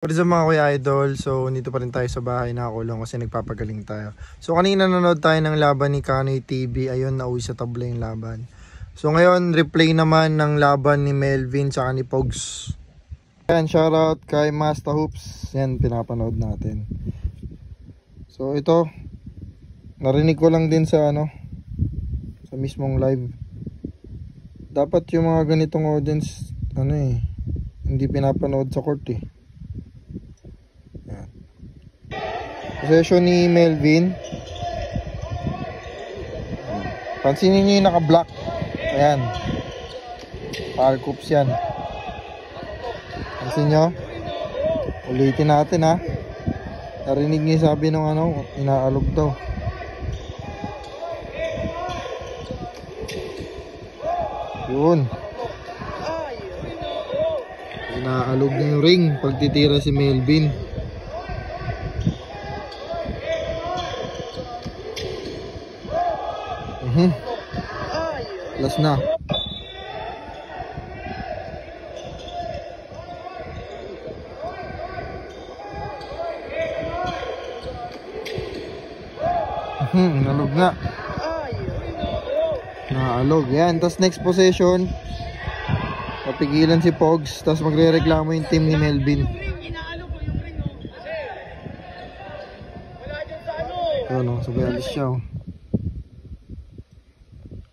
What is up mga Kuya Idol? So, dito pa rin tayo sa bahay, nakakulong kasi nagpapagaling tayo. So, kanina nanonood tayo ng laban ni Kanoy TV. Ayun, nauwi sa tabla yung laban. So, ngayon, replay naman ng laban ni Melvin tsaka ni Pogs. Ayan, shoutout kay Master Hoops. Yan, pinapanood natin. So, ito, narinig ko lang din sa sa mismong live. Dapat yung mga ganitong audience, hindi pinapanood sa court eh. Possession ni Melvin. Pansinin niyo yung naka-block. Ayan. Power coops yan. Pansin nyo? Ulitin natin ha. Narinig niyo sabi ng inaalog daw. Yun. Inaalog niya yung ring pagtitira si Melvin. Last na. Nalog na. Naalog. Yan. Tapos next possession, papigilan si Pogs. Tapos magre-reklamo yung team ni Melvin. Ano, sabay alis siya.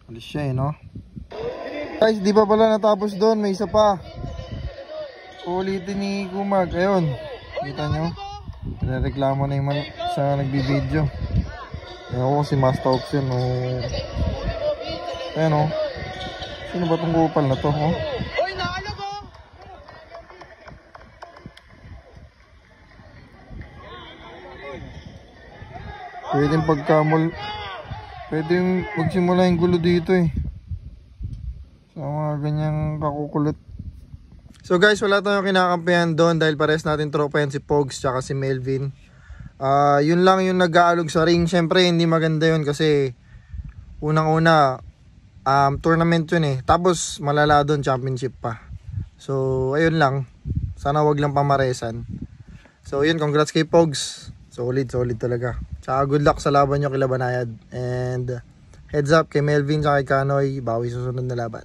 Alis siya no? Guys, di pa pala natapos doon. May isa pa. Ulitin ni Kumag. Ayun. Kita nyo? Pinareklamo na yung sa nagbibideo. Ayun si Master Ops yun. Ayun o. Sino ba itong kupal na to? Uy, naalog o! Pwedeng pwedeng magsimula yung gulo dito eh. Sa mga ganyang kakukulit. So guys, wala tayong kinakampihan doon dahil pares natin tropa yan si Pogs tsaka si Melvin. Yun lang yung nag-aalog sa ring. Syempre hindi maganda yun kasi unang-una tournament yun eh. Tapos malala doon, championship pa. So ayun lang. Sana wag lang pamaresan. So yun, congrats kay Pogs. Solid talaga. Tsaka good luck sa laban nyo kay Labanayad. And heads up kay Melvin tsaka kay Kanoy. Bawi susunod na laban.